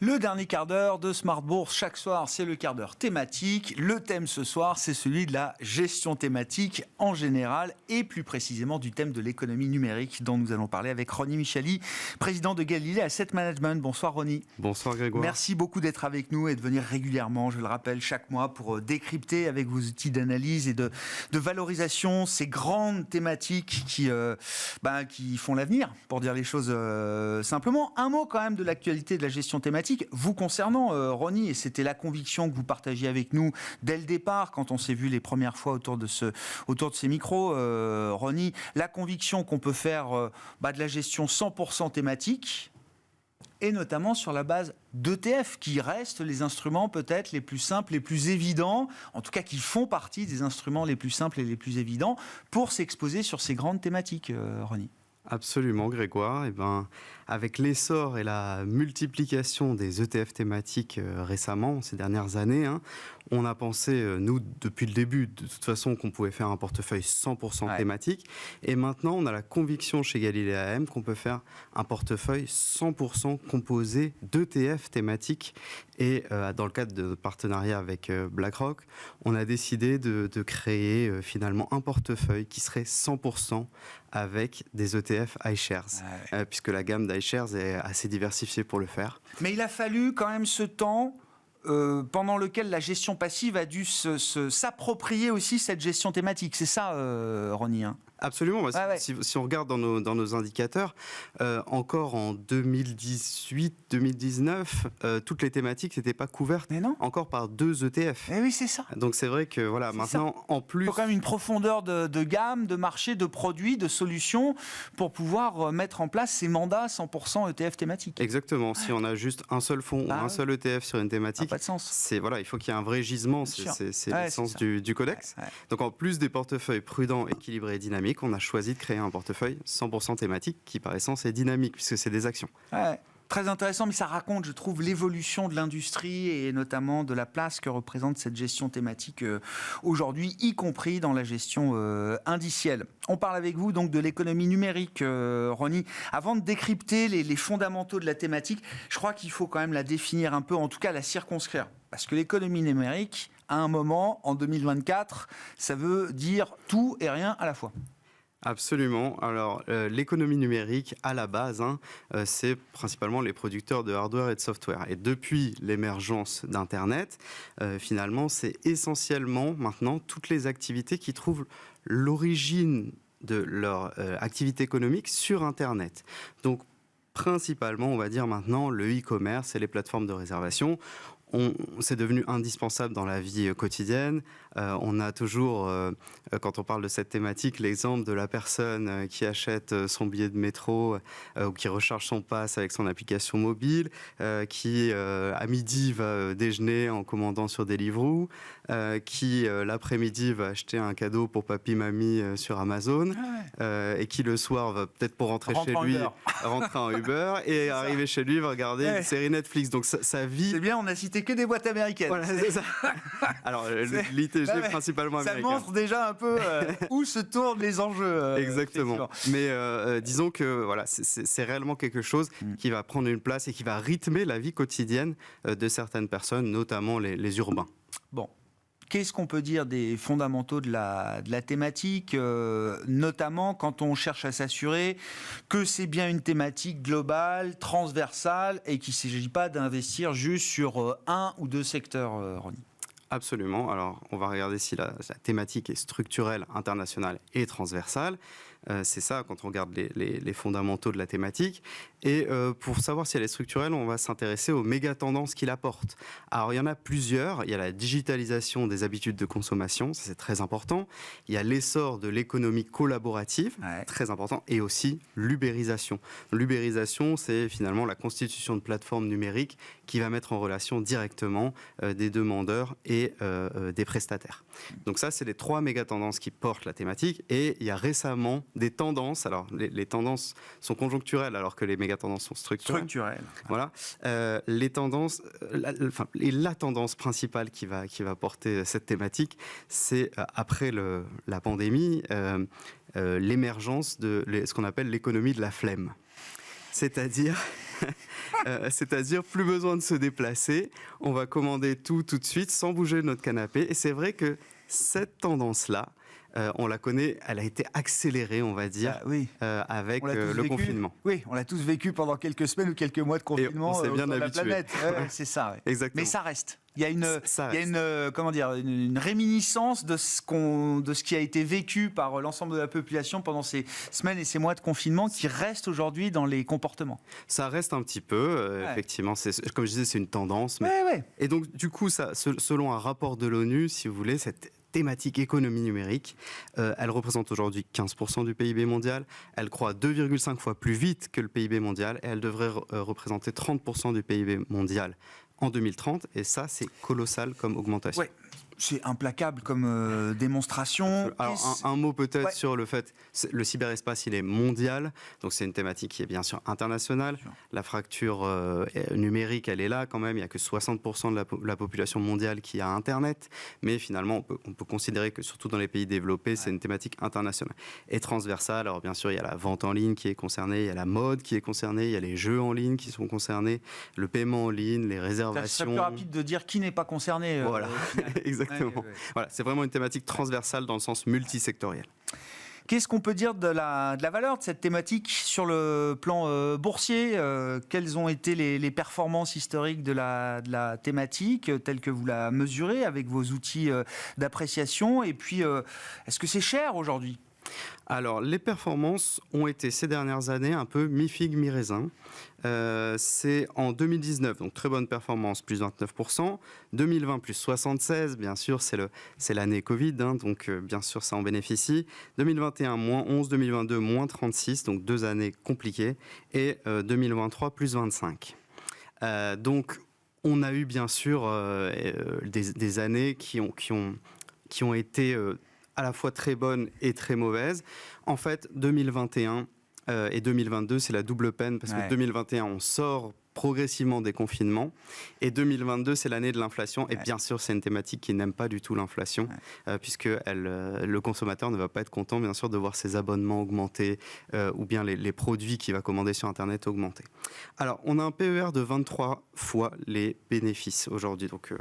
Le dernier quart d'heure de Smart Bourse, chaque soir, c'est le quart d'heure thématique. Le thème ce soir, c'est celui de la gestion thématique en général et plus précisément du thème de l'économie numérique dont nous allons parler avec Ronnie Michali, président de Galilée Asset Management. Bonsoir Ronnie. Bonsoir Grégoire. Merci beaucoup d'être avec nous et de venir régulièrement, je le rappelle, chaque mois pour décrypter avec vos outils d'analyse et de valorisation ces grandes thématiques qui font l'avenir, pour dire les choses simplement. Un mot quand même de l'actualité de la gestion thématique vous concernant, Ronnie, et c'était la conviction que vous partagiez avec nous dès le départ, quand on s'est vu les premières fois autour de ces micros, Ronnie, la conviction qu'on peut faire de la gestion 100% thématique, et notamment sur la base d'ETF, qui restent les instruments peut-être les plus simples, les plus évidents, en tout cas qui font partie des instruments les plus simples et les plus évidents pour s'exposer sur ces grandes thématiques, Ronnie. Absolument Grégoire, avec l'essor et la multiplication des ETF thématiques récemment, ces dernières années, on a pensé, nous, depuis le début, de toute façon, qu'on pouvait faire un portefeuille 100% thématique, et maintenant on a la conviction chez Galilée AM qu'on peut faire un portefeuille 100% composé d'ETF thématiques, et dans le cadre de notre partenariat avec BlackRock, on a décidé de créer finalement un portefeuille qui serait 100% avec des ETF iShares, puisque la gamme d'iShares est assez diversifiée pour le faire. Mais il a fallu quand même ce temps pendant lequel la gestion passive a dû s'approprier aussi cette gestion thématique. C'est ça, Ronnie, Absolument. Si on regarde dans nos indicateurs, encore en 2018-2019, toutes les thématiques n'étaient pas couvertes encore par 2 ETF. Eh oui, c'est ça. Donc c'est vrai que maintenant, en plus... Il faut quand même une profondeur de gamme, de marché, de produits, de solutions pour pouvoir mettre en place ces mandats 100% ETF thématiques. Exactement. Si on a juste un seul fonds ou un seul ETF sur une thématique, pas de sens. Il faut qu'il y ait un vrai gisement. C'est l'essence du codex. Donc en plus des portefeuilles prudents, équilibrés et dynamiques, on a choisi de créer un portefeuille 100% thématique qui par essence est dynamique puisque c'est des actions. Très intéressant, mais ça raconte, je trouve, l'évolution de l'industrie et notamment de la place que représente cette gestion thématique aujourd'hui, y compris dans la gestion indicielle. On parle avec vous donc de l'économie numérique, Ronnie. Avant de décrypter les fondamentaux de la thématique, je crois qu'il faut quand même la définir un peu, en tout cas la circonscrire. Parce que l'économie numérique, à un moment, en 2024, ça veut dire tout et rien à la fois. Absolument. Alors, l'économie numérique, à la base, c'est principalement les producteurs de hardware et de software. Et depuis l'émergence d'Internet, finalement, c'est essentiellement maintenant toutes les activités qui trouvent l'origine de leur activité économique sur Internet. Donc, principalement, on va dire maintenant, le e-commerce et les plateformes de réservation. C'est devenu indispensable dans la vie quotidienne. On a toujours, quand on parle de cette thématique, l'exemple de la personne qui achète son billet de métro ou qui recharge son pass avec son application mobile, qui à midi va déjeuner en commandant sur Deliveroo, qui l'après-midi va acheter un cadeau pour papy-mamie sur Amazon, et qui le soir va peut-être pour rentrer chez lui, rentrer en Uber et arriver chez lui va regarder une série Netflix. Donc sa vie... C'est bien, on a cité que des boîtes américaines. Voilà, c'est ça. Alors, l'ITG principalement américain. Ça montre déjà un peu où se tournent les enjeux. Exactement. Mais disons que c'est réellement quelque chose qui va prendre une place et qui va rythmer la vie quotidienne de certaines personnes, notamment les urbains. Bon. Qu'est-ce qu'on peut dire des fondamentaux de la thématique, notamment quand on cherche à s'assurer que c'est bien une thématique globale, transversale, et qu'il ne s'agit pas d'investir juste sur un ou 2 secteurs, Ronnie? Absolument. Alors, on va regarder si la thématique est structurelle, internationale et transversale. C'est ça, quand on regarde les fondamentaux de la thématique. Et pour savoir si elle est structurelle, on va s'intéresser aux méga-tendances qu'il apporte. Alors, il y en a plusieurs. Il y a la digitalisation des habitudes de consommation, ça c'est très important. Il y a l'essor de l'économie collaborative, très important. Et aussi l'ubérisation. L'ubérisation, c'est finalement la constitution de plateformes numériques qui va mettre en relation directement des demandeurs et des prestataires. Donc ça, c'est les 3 méga-tendances qui portent la thématique. Et il y a récemment des tendances. Alors, les tendances sont conjoncturelles alors que les méga-tendances sont structurelles. Voilà. Les tendances, la tendance principale qui va porter cette thématique, c'est après la pandémie, l'émergence de ce qu'on appelle l'économie de la flemme. C'est-à-dire, plus besoin de se déplacer. On va commander tout de suite sans bouger de notre canapé. Et c'est vrai que cette tendance-là, on la connaît, elle a été accélérée, on va dire, avec le confinement. Oui, on l'a tous vécu pendant quelques semaines ou quelques mois de confinement on s'est bien dans la habitué. planète. C'est ça. Ouais. Exactement. Mais ça reste. Il y a une réminiscence de ce qui a été vécu par l'ensemble de la population pendant ces semaines et ces mois de confinement qui reste aujourd'hui dans les comportements. Ça reste un petit peu, effectivement. Comme je disais, c'est une tendance. Mais... Et donc, du coup, selon un rapport de l'ONU, si vous voulez, cette thématique économie numérique, elle représente aujourd'hui 15% du PIB mondial, elle croît 2,5 fois plus vite que le PIB mondial et elle devrait représenter 30% du PIB mondial en 2030 et ça c'est colossal comme augmentation. Ouais. C'est implacable comme démonstration. Alors, un mot peut-être sur le fait, le cyberespace, il est mondial, donc c'est une thématique qui est bien sûr internationale. La fracture numérique, elle est là quand même, il n'y a que 60% de la population mondiale qui a Internet, mais finalement, on peut considérer que surtout dans les pays développés, c'est une thématique internationale. Et transversale, alors bien sûr, il y a la vente en ligne qui est concernée, il y a la mode qui est concernée, il y a les jeux en ligne qui sont concernés, le paiement en ligne, les réservations. C'est plus rapide de dire qui n'est pas concerné. Voilà, exactement. Voilà, c'est vraiment une thématique transversale dans le sens multisectoriel. Qu'est-ce qu'on peut dire de la valeur de cette thématique sur le plan boursier ? Quelles ont été les performances historiques de la thématique, telles que vous la mesurez avec vos outils d'appréciation ? Et puis, est-ce que c'est cher aujourd'hui ? Alors, les performances ont été ces dernières années un peu mi-figue, mi-raisin. C'est en 2019, donc très bonne performance, plus 29%. 2020, plus 76%, bien sûr, c'est l'année Covid, donc bien sûr, ça en bénéficie. 2021, moins 11%, 2022, moins 36%, donc 2 années compliquées. Et 2023, plus 25%. Donc, on a eu bien sûr des années qui ont été... à la fois très bonne et très mauvaise. En fait, 2021 et 2022, c'est la double peine parce que 2021, on sort progressivement des confinements et 2022, c'est l'année de l'inflation et bien sûr, c'est une thématique qui n'aime pas du tout l'inflation puisque le consommateur ne va pas être content, bien sûr, de voir ses abonnements augmenter ou bien les produits qu'il va commander sur Internet augmenter. Alors, on a un PER de 23 fois les bénéfices aujourd'hui donc,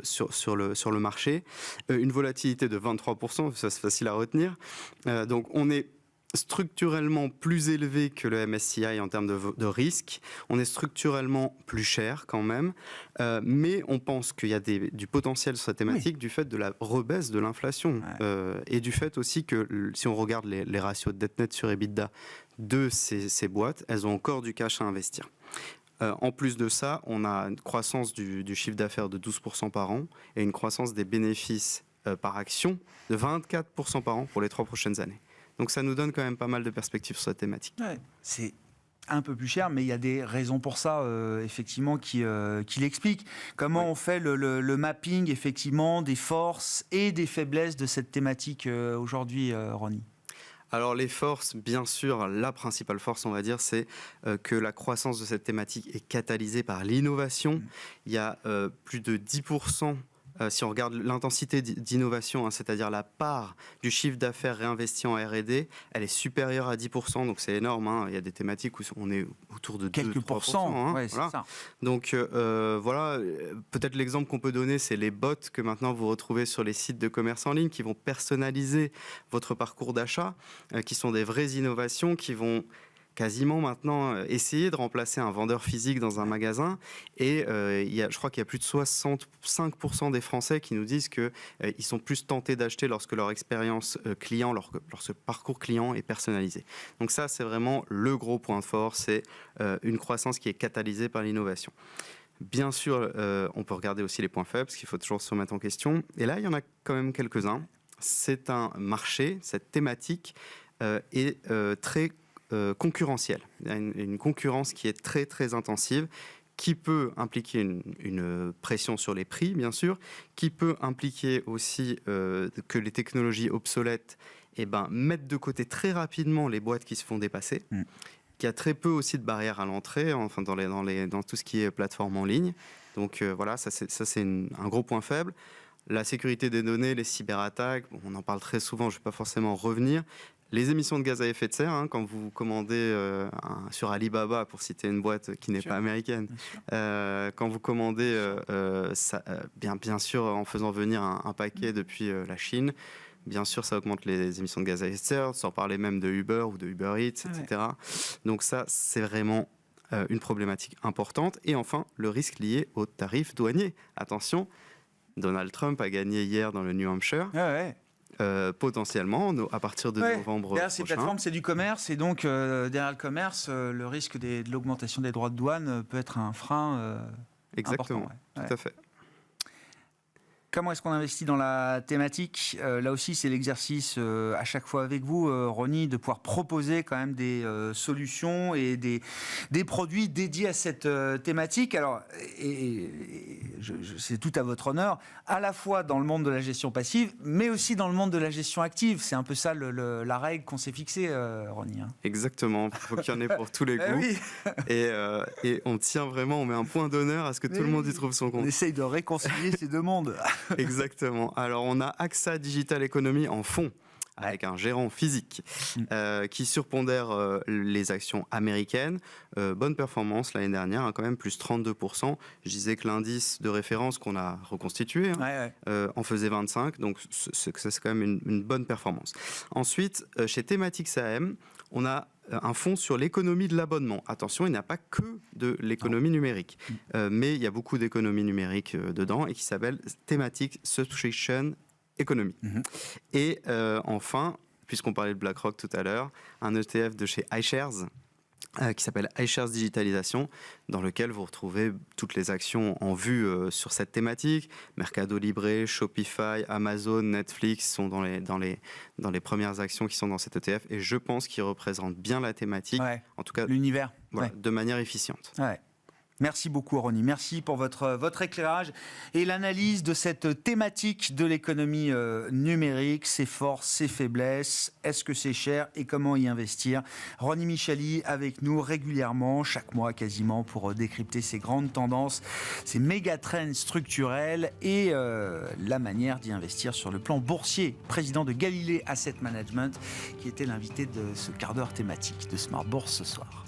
sur le marché. Une volatilité de 23%, ça c'est facile à retenir. Donc, on est structurellement plus élevé que le MSCI en termes de risque. On est structurellement plus cher quand même, mais on pense qu'il y a du potentiel sur cette thématique du fait de la rebaisse de l'inflation et du fait aussi que si on regarde les ratios de dette nette sur EBITDA de ces boîtes, elles ont encore du cash à investir. En plus de ça, on a une croissance du chiffre d'affaires de 12% par an et une croissance des bénéfices par action de 24% par an pour les 3 prochaines années. Donc ça nous donne quand même pas mal de perspectives sur cette thématique. C'est un peu plus cher, mais il y a des raisons pour ça, effectivement, qui l'expliquent. Comment on fait le mapping, effectivement, des forces et des faiblesses de cette thématique aujourd'hui, Ronnie ? Alors les forces, bien sûr, la principale force, on va dire, c'est que la croissance de cette thématique est catalysée par l'innovation. Il y a plus de 10%. Si on regarde l'intensité d'innovation, c'est-à-dire la part du chiffre d'affaires réinvesti en R&D, elle est supérieure à 10%, donc c'est énorme. Il y a des thématiques où on est autour de quelques 2-3%. Ouais, voilà. C'est ça. Donc voilà, peut-être l'exemple qu'on peut donner, c'est les bots que maintenant vous retrouvez sur les sites de commerce en ligne qui vont personnaliser votre parcours d'achat, qui sont des vraies innovations qui vont quasiment maintenant essayer de remplacer un vendeur physique dans un magasin. Et je crois qu'il y a plus de 65% des Français qui nous disent qu'ils sont plus tentés d'acheter lorsque leur expérience client, lorsque parcours client est personnalisé. Donc ça, c'est vraiment le gros point fort, c'est une croissance qui est catalysée par l'innovation. Bien sûr, on peut regarder aussi les points faibles, parce qu'il faut toujours se remettre en question. Et là, il y en a quand même quelques-uns. C'est un marché, cette thématique est très concurrentielle. Il y a une concurrence qui est très très intensive, qui peut impliquer une pression sur les prix, bien sûr, qui peut impliquer aussi que les technologies obsolètes mettent de côté très rapidement les boîtes qui se font dépasser, qu'il y a très peu aussi de barrières à l'entrée, enfin dans tout ce qui est plateforme en ligne. Donc voilà, ça c'est un gros point faible. La sécurité des données, les cyberattaques, on en parle très souvent, je ne vais pas forcément revenir. Les émissions de gaz à effet de serre, quand vous commandez sur Alibaba, pour citer une boîte qui n'est pas américaine, quand vous commandez, bien sûr, en faisant venir un paquet depuis la Chine, bien sûr, ça augmente les émissions de gaz à effet de serre, sans parler même de Uber ou de Uber Eats, etc. Donc ça, c'est vraiment une problématique importante. Et enfin, le risque lié aux tarifs douaniers. Attention, Donald Trump a gagné hier dans le New Hampshire. Potentiellement, à partir de novembre derrière ces prochain. plateformes, c'est du commerce, et donc derrière le commerce, le risque de l'augmentation des droits de douane peut être un frein Exactement, important. Tout à fait. Comment est-ce qu'on investit dans la thématique ? Là aussi, c'est l'exercice à chaque fois avec vous, Ronnie, de pouvoir proposer quand même des solutions et des produits dédiés à cette thématique. Alors, c'est tout à votre honneur, à la fois dans le monde de la gestion passive, mais aussi dans le monde de la gestion active. C'est un peu ça la règle qu'on s'est fixée, Ronnie. Exactement. Il faut qu'il y en ait pour tous les goûts. Et on tient vraiment, on met un point d'honneur à ce que tout le monde y trouve son compte. On essaye de réconcilier ces deux mondes. Exactement. Alors, on a AXA Digital Economy en fonds, avec un gérant physique qui surpondère les actions américaines. Bonne performance l'année dernière, quand même, plus 32%. Je disais que l'indice de référence qu'on a reconstitué en faisait 25%, donc c'est quand même une bonne performance. Ensuite, chez Thematics AM, on a un fonds sur l'économie de l'abonnement. Attention, il n'y a pas que de l'économie numérique, mais il y a beaucoup d'économie numérique dedans et qui s'appelle Thematic Subscription Economy. Et enfin, puisqu'on parlait de BlackRock tout à l'heure, un ETF de chez iShares qui s'appelle iShares Digitalisation, dans lequel vous retrouvez toutes les actions en vue sur cette thématique. Mercado Libre, Shopify, Amazon, Netflix sont dans les premières actions qui sont dans cet ETF, et je pense qu'ils représentent bien la thématique, en tout cas l'univers, de manière efficiente. Merci beaucoup, Ronnie. Merci pour votre éclairage et l'analyse de cette thématique de l'économie numérique, ses forces, ses faiblesses, est-ce que c'est cher et comment y investir. Ronnie Michali avec nous régulièrement, chaque mois quasiment, pour décrypter ces grandes tendances, ces méga trends structurels et la manière d'y investir sur le plan boursier. Président de Galilée Asset Management, qui était l'invité de ce quart d'heure thématique de Smart Bourse ce soir.